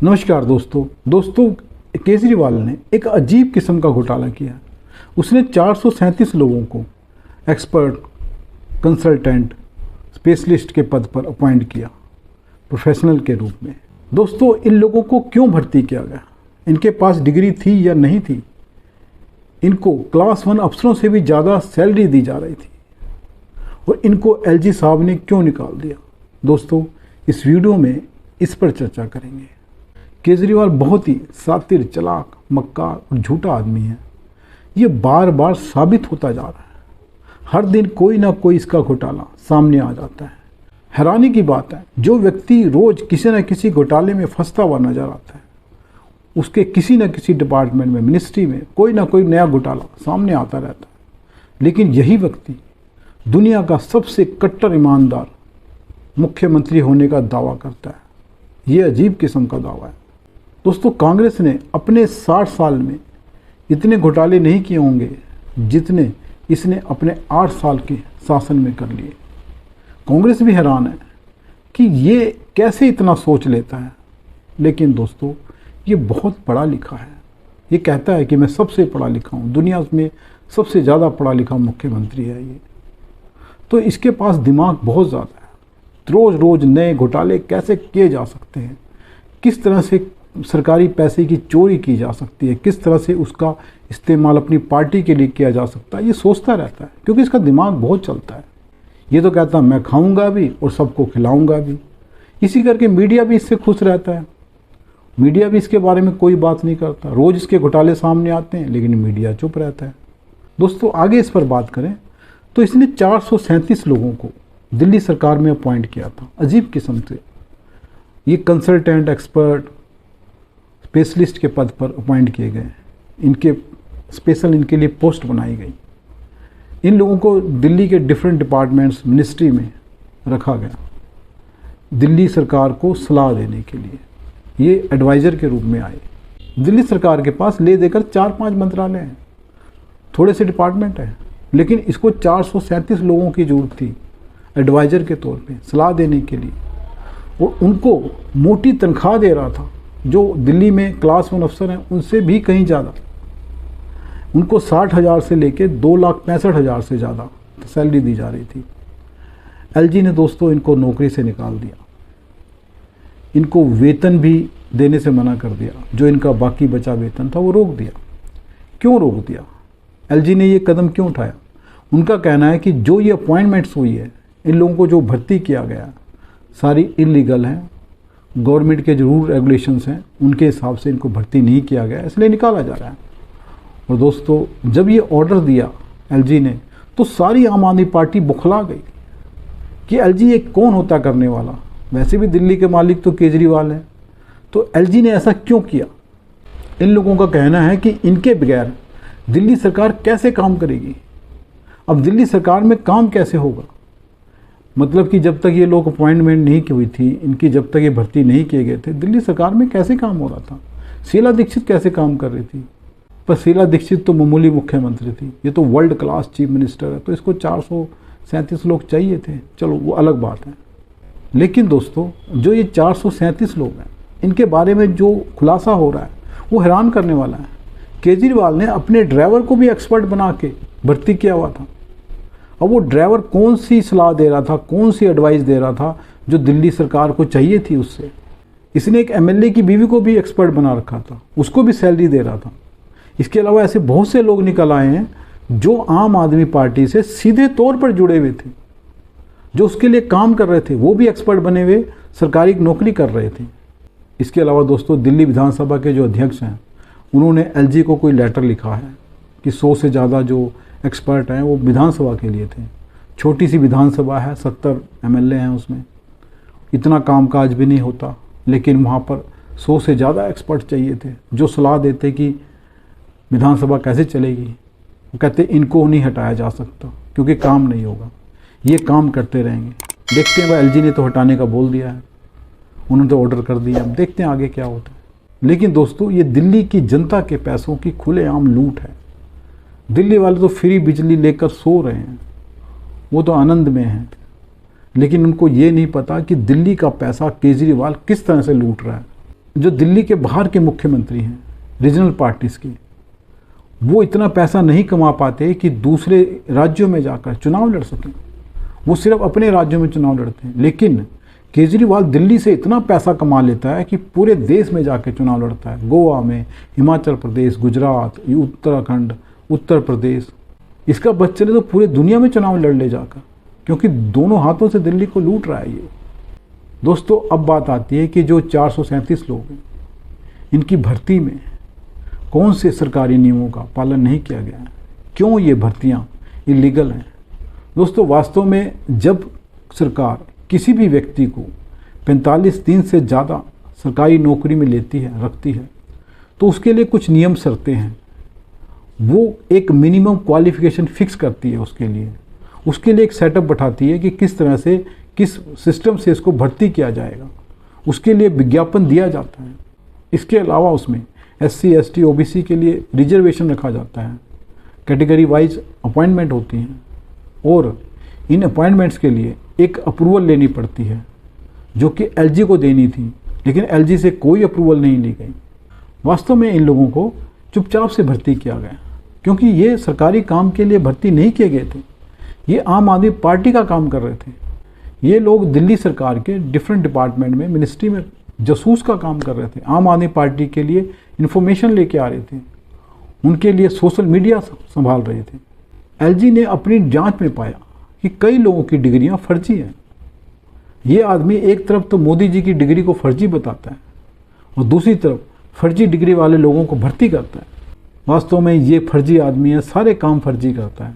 नमस्कार दोस्तों केजरीवाल ने एक अजीब किस्म का घोटाला किया। उसने 437 लोगों को एक्सपर्ट, कंसल्टेंट, स्पेशलिस्ट के पद पर अपॉइंट किया प्रोफेशनल के रूप में। दोस्तों, इन लोगों को क्यों भर्ती किया गया? इनके पास डिग्री थी या नहीं थी? इनको क्लास 1 अफसरों से भी ज़्यादा सैलरी दी जा रही थी और इनको एलजी साहब ने क्यों निकाल दिया? दोस्तों, इस वीडियो में इस पर चर्चा करेंगे। केजरीवाल बहुत ही शातिर, चालाक, मक्कार और झूठा आदमी है। ये बार बार साबित होता जा रहा है। हर दिन कोई ना कोई इसका घोटाला सामने आ जाता है। हैरानी की बात है, जो व्यक्ति रोज किसी न किसी घोटाले में फंसता हुआ नजर आता है, उसके किसी न किसी डिपार्टमेंट में, मिनिस्ट्री में कोई ना कोई नया घोटाला सामने आता रहता है। लेकिन यही व्यक्ति दुनिया का सबसे कट्टर ईमानदार मुख्यमंत्री होने का दावा करता है। ये अजीब किस्म का दावा है। दोस्तों, कांग्रेस ने अपने 60 साल में इतने घोटाले नहीं किए होंगे जितने इसने अपने 8 साल के शासन में कर लिए। कांग्रेस भी हैरान है कि ये कैसे इतना सोच लेता है। लेकिन दोस्तों, ये बहुत पढ़ा लिखा है। ये कहता है कि मैं सबसे पढ़ा लिखा हूँ, दुनिया में सबसे ज़्यादा पढ़ा लिखा मुख्यमंत्री है ये। तो इसके पास दिमाग बहुत ज़्यादा है। रोज़ रोज़ नए घोटाले कैसे किए जा सकते हैं, किस तरह से सरकारी पैसे की चोरी की जा सकती है, किस तरह से उसका इस्तेमाल अपनी पार्टी के लिए किया जा सकता है, ये सोचता रहता है क्योंकि इसका दिमाग बहुत चलता है। ये तो कहता है मैं खाऊंगा भी और सबको खिलाऊंगा भी। इसी करके मीडिया भी इससे खुश रहता है। मीडिया भी इसके बारे में कोई बात नहीं करता। रोज़ इसके घोटाले सामने आते हैं लेकिन मीडिया चुप रहता है। दोस्तों, आगे इस पर बात करें तो इसने 437 लोगों को दिल्ली सरकार में अपॉइंट किया था। अजीब किस्म से ये कंसल्टेंट, एक्सपर्ट, स्पेशलिस्ट के पद पर अपॉइंट किए गए। इनके लिए पोस्ट बनाई गई। इन लोगों को दिल्ली के डिफरेंट डिपार्टमेंट्स, मिनिस्ट्री में रखा गया दिल्ली सरकार को सलाह देने के लिए। ये एडवाइज़र के रूप में आए। दिल्ली सरकार के पास ले देकर 4-5 मंत्रालय हैं, थोड़े से डिपार्टमेंट हैं, लेकिन इसको 437 लोगों की ज़रूरत थी एडवाइज़र के तौर पे सलाह देने के लिए। और उनको मोटी तनख्वाह दे रहा था, जो दिल्ली में क्लास 1 अफसर हैं उनसे भी कहीं ज़्यादा। उनको 60,000 से लेकर 2,65,000 से ज़्यादा सैलरी दी जा रही थी। एलजी ने दोस्तों इनको नौकरी से निकाल दिया। इनको वेतन भी देने से मना कर दिया। जो इनका बाकी बचा वेतन था वो रोक दिया। क्यों रोक दिया? एलजी ने ये कदम क्यों उठाया? उनका कहना है कि जो ये अपॉइंटमेंट्स हुई है, इन लोगों को जो भर्ती किया गया सारी इलीगल हैं। गवर्नमेंट के जो रूल रेगुलेशंस हैं उनके हिसाब से इनको भर्ती नहीं किया गया, इसलिए निकाला जा रहा है। और दोस्तों, जब ये ऑर्डर दिया एलजी ने तो सारी आम आदमी पार्टी बुखला गई कि एलजी ये कौन होता करने वाला। वैसे भी दिल्ली के मालिक तो केजरीवाल हैं, तो एलजी ने ऐसा क्यों किया? इन लोगों का कहना है कि इनके बगैर दिल्ली सरकार कैसे काम करेगी। अब दिल्ली सरकार में काम कैसे होगा? मतलब कि जब तक ये लोग अपॉइंटमेंट नहीं की हुई थी, इनकी जब तक ये भर्ती नहीं किए गए थे, दिल्ली सरकार में कैसे काम हो रहा था? शीला दीक्षित कैसे काम कर रही थी? पर शीला दीक्षित तो मामूली मुख्यमंत्री थी, ये तो वर्ल्ड क्लास चीफ मिनिस्टर है, तो इसको 437 लोग चाहिए थे। चलो वो अलग बात है। लेकिन दोस्तों, जो ये 437 लोग हैं, इनके बारे में जो खुलासा हो रहा है वो हैरान करने वाला है। केजरीवाल ने अपने ड्राइवर को भी एक्सपर्ट बना के भर्ती किया हुआ था। अब वो ड्राइवर कौन सी सलाह दे रहा था, कौन सी एडवाइस दे रहा था जो दिल्ली सरकार को चाहिए थी उससे? इसने एक एमएलए की बीवी को भी एक्सपर्ट बना रखा था, उसको भी सैलरी दे रहा था। इसके अलावा ऐसे बहुत से लोग निकल आए हैं जो आम आदमी पार्टी से सीधे तौर पर जुड़े हुए थे, जो उसके लिए काम कर रहे थे, वो भी एक्सपर्ट बने हुए सरकारी नौकरी कर रहे थे। इसके अलावा दोस्तों, दिल्ली विधानसभा के जो अध्यक्ष हैं उन्होंने एलजी को कोई लेटर लिखा है कि 100 से ज़्यादा जो एक्सपर्ट हैं वो विधानसभा के लिए थे। छोटी सी विधानसभा है, 70 एमएलए हैं उसमें, इतना कामकाज भी नहीं होता, लेकिन वहाँ पर 100 से ज़्यादा एक्सपर्ट चाहिए थे जो सलाह देते कि विधानसभा कैसे चलेगी। वो कहते इनको नहीं हटाया जा सकता क्योंकि काम नहीं होगा, ये काम करते रहेंगे। देखते हैं, भाई एलजी ने तो हटाने का बोल दिया है, उन्होंने तो ऑर्डर कर दिया, अब देखते हैं आगे क्या होता है। लेकिन दोस्तों, ये दिल्ली की जनता के पैसों की खुलेआम लूट है। दिल्ली वाले तो फ्री बिजली लेकर सो रहे हैं, वो तो आनंद में हैं, लेकिन उनको ये नहीं पता कि दिल्ली का पैसा केजरीवाल किस तरह से लूट रहा है। जो दिल्ली के बाहर के मुख्यमंत्री हैं रीजनल पार्टीज़ के, वो इतना पैसा नहीं कमा पाते कि दूसरे राज्यों में जाकर चुनाव लड़ सकें। वो सिर्फ अपने राज्यों में चुनाव लड़ते हैं। लेकिन केजरीवाल दिल्ली से इतना पैसा कमा लेता है कि पूरे देश में जाकर चुनाव लड़ता है। गोवा में, हिमाचल प्रदेश, गुजरात, उत्तराखंड, उत्तर प्रदेश, इसका बस चले तो पूरे दुनिया में चुनाव लड़ ले जाकर, क्योंकि दोनों हाथों से दिल्ली को लूट रहा है ये। दोस्तों, अब बात आती है कि जो 437 लोग हैं, इनकी भर्ती में कौन से सरकारी नियमों का पालन नहीं किया गया है, क्यों ये भर्तियाँ इलीगल हैं। दोस्तों, वास्तव में जब सरकार किसी भी व्यक्ति को 45 दिन से ज़्यादा सरकारी नौकरी में लेती है, रखती है, तो उसके लिए कुछ नियम शर्तें हैं। वो एक मिनिमम क्वालिफिकेशन फिक्स करती है उसके लिए एक सेटअप बैठाती है कि किस तरह से, किस सिस्टम से इसको भर्ती किया जाएगा। उसके लिए विज्ञापन दिया जाता है। इसके अलावा उसमें SC, ST, OBC के लिए रिजर्वेशन रखा जाता है। कैटेगरी वाइज अपॉइंटमेंट होती हैं और इन अपॉइंटमेंट्स के लिए एक अप्रूवल लेनी पड़ती है, जो कि LG को देनी थी, लेकिन LG से कोई अप्रूवल नहीं ली गई। वास्तव में इन लोगों को चुपचाप से भर्ती किया गया, क्योंकि ये सरकारी काम के लिए भर्ती नहीं किए गए थे। ये आम आदमी पार्टी का काम कर रहे थे। ये लोग दिल्ली सरकार के डिफरेंट डिपार्टमेंट में, मिनिस्ट्री में जासूस का काम कर रहे थे। आम आदमी पार्टी के लिए इन्फॉर्मेशन लेके आ रहे थे, उनके लिए सोशल मीडिया संभाल रहे थे। LG ने अपनी जांच में पाया कि कई लोगों की डिग्रियां फर्जी हैं। ये आदमी एक तरफ तो मोदी जी की डिग्री को फर्जी बताता है और दूसरी तरफ फर्जी डिग्री वाले लोगों को भर्ती करता है। वास्तव में ये फर्जी आदमी है, सारे काम फर्जी करता है।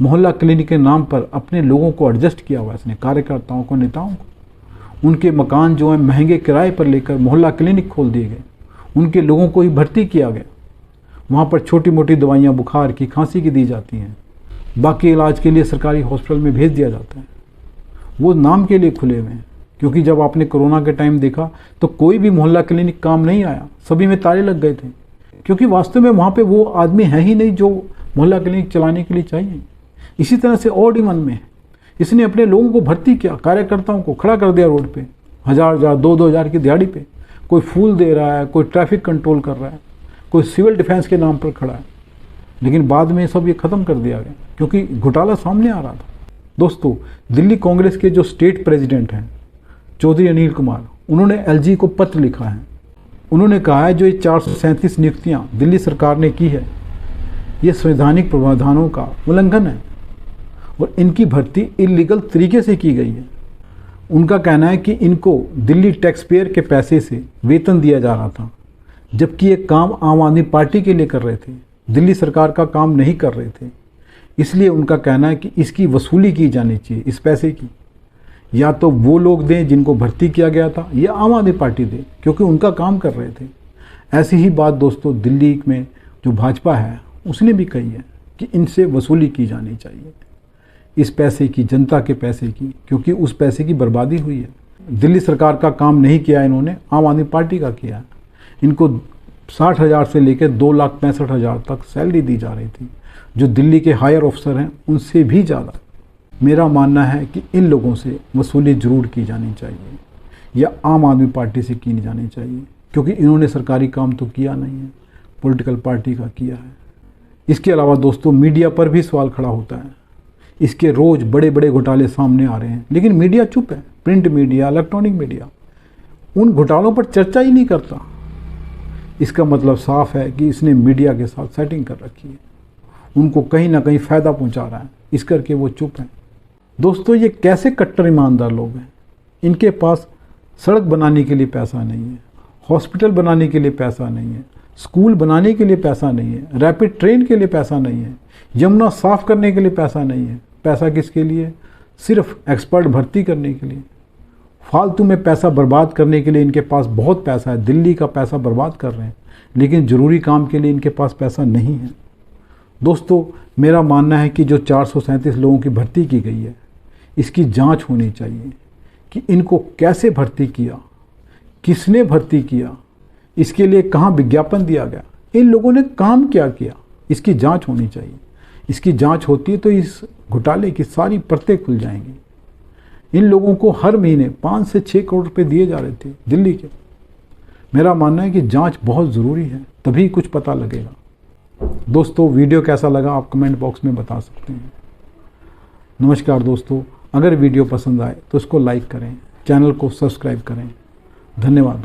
मोहल्ला क्लिनिक के नाम पर अपने लोगों को एडजस्ट किया हुआ इसने, कार्यकर्ताओं को, नेताओं को। उनके मकान जो है महंगे किराए पर लेकर मोहल्ला क्लिनिक खोल दिए गए। उनके लोगों को ही भर्ती किया गया। वहाँ पर छोटी मोटी दवाइयाँ बुखार की, खांसी की दी जाती हैं। बाकी इलाज के लिए सरकारी हॉस्पिटल में भेज दिया जाता है। वो नाम के लिए खुले हुए हैं, क्योंकि जब आपने कोरोना के टाइम देखा तो कोई भी मोहल्ला क्लिनिक काम नहीं आया, सभी में ताले लग गए थे, क्योंकि वास्तव में वहाँ पे वो आदमी है ही नहीं जो मोहल्ला क्लिनिक चलाने के लिए चाहिए। इसी तरह से ऑड इवन में इसने अपने लोगों को भर्ती किया, कार्यकर्ताओं को खड़ा कर दिया रोड पे, 1000 2,000 की दिहाड़ी पे। कोई फूल दे रहा है, कोई ट्रैफिक कंट्रोल कर रहा है, कोई सिविल डिफेंस के नाम पर खड़ा है। लेकिन बाद में सब ये ख़त्म कर दिया गया, क्योंकि घोटाला सामने आ रहा था। दोस्तों, दिल्ली कांग्रेस के जो स्टेट प्रेसिडेंट हैं चौधरी अनिल कुमार, उन्होंने LG को पत्र लिखा है। उन्होंने कहा है जो ये 437 नियुक्तियाँ दिल्ली सरकार ने की है, ये संवैधानिक प्रावधानों का उल्लंघन है और इनकी भर्ती इलीगल तरीके से की गई है। उनका कहना है कि इनको दिल्ली टैक्स पेयर के पैसे से वेतन दिया जा रहा था, जबकि ये काम आम आदमी पार्टी के लिए कर रहे थे, दिल्ली सरकार का काम नहीं कर रहे थे। इसलिए उनका कहना है कि इसकी वसूली की जानी चाहिए, इस पैसे की। या तो वो लोग दें जिनको भर्ती किया गया था, या आम आदमी पार्टी दे, क्योंकि उनका काम कर रहे थे। ऐसी ही बात दोस्तों दिल्ली में जो भाजपा है उसने भी कही है कि इनसे वसूली की जानी चाहिए, इस पैसे की, जनता के पैसे की, क्योंकि उस पैसे की बर्बादी हुई है। दिल्ली सरकार का काम नहीं किया इन्होंने, आम आदमी पार्टी का किया। इनको 60,000 से लेकर 2,65,000 तक सैलरी दी जा रही थी, जो दिल्ली के हायर ऑफिसर हैं उनसे भी ज़्यादा। मेरा मानना है कि इन लोगों से वसूली ज़रूर की जानी चाहिए, या आम आदमी पार्टी से की जानी चाहिए, क्योंकि इन्होंने सरकारी काम तो किया नहीं है, पॉलिटिकल पार्टी का किया है। इसके अलावा दोस्तों, मीडिया पर भी सवाल खड़ा होता है। इसके रोज़ बड़े बड़े घोटाले सामने आ रहे हैं, लेकिन मीडिया चुप है। प्रिंट मीडिया, इलेक्ट्रॉनिक मीडिया उन घोटालों पर चर्चा ही नहीं करता। इसका मतलब साफ है कि इसने मीडिया के साथ सेटिंग कर रखी है, उनको कहीं ना कहीं फ़ायदा पहुंचा रहा है, इस करके वो चुप हैं। दोस्तों, ये कैसे कट्टर ईमानदार लोग हैं। इनके पास सड़क बनाने के लिए पैसा नहीं है, हॉस्पिटल बनाने के लिए पैसा नहीं है, स्कूल बनाने के लिए पैसा नहीं है, रैपिड ट्रेन के लिए पैसा नहीं है, यमुना साफ़ करने के लिए पैसा नहीं है। पैसा किसके लिए? सिर्फ एक्सपर्ट भर्ती करने के लिए, फालतू में पैसा बर्बाद करने के लिए इनके पास बहुत पैसा है। दिल्ली का पैसा बर्बाद कर रहे हैं, लेकिन ज़रूरी काम के लिए इनके पास पैसा नहीं है। दोस्तों, मेरा मानना है कि जो 437 लोगों की भर्ती की गई है, इसकी जांच होनी चाहिए कि इनको कैसे भर्ती किया, किसने भर्ती किया, इसके लिए कहाँ विज्ञापन दिया गया, इन लोगों ने काम क्या किया, इसकी जांच होनी चाहिए। इसकी जांच होती है तो इस घोटाले की सारी परतें खुल जाएंगी। इन लोगों को हर महीने 5 से 6 करोड़ रुपए दिए जा रहे थे दिल्ली के, मेरा मानना है कि जांच बहुत ज़रूरी है, तभी कुछ पता लगेगा। दोस्तों, वीडियो कैसा लगा आप कमेंट बॉक्स में बता सकते हैं। नमस्कार दोस्तों, अगर वीडियो पसंद आए तो इसको लाइक करें, चैनल को सब्सक्राइब करें। धन्यवाद।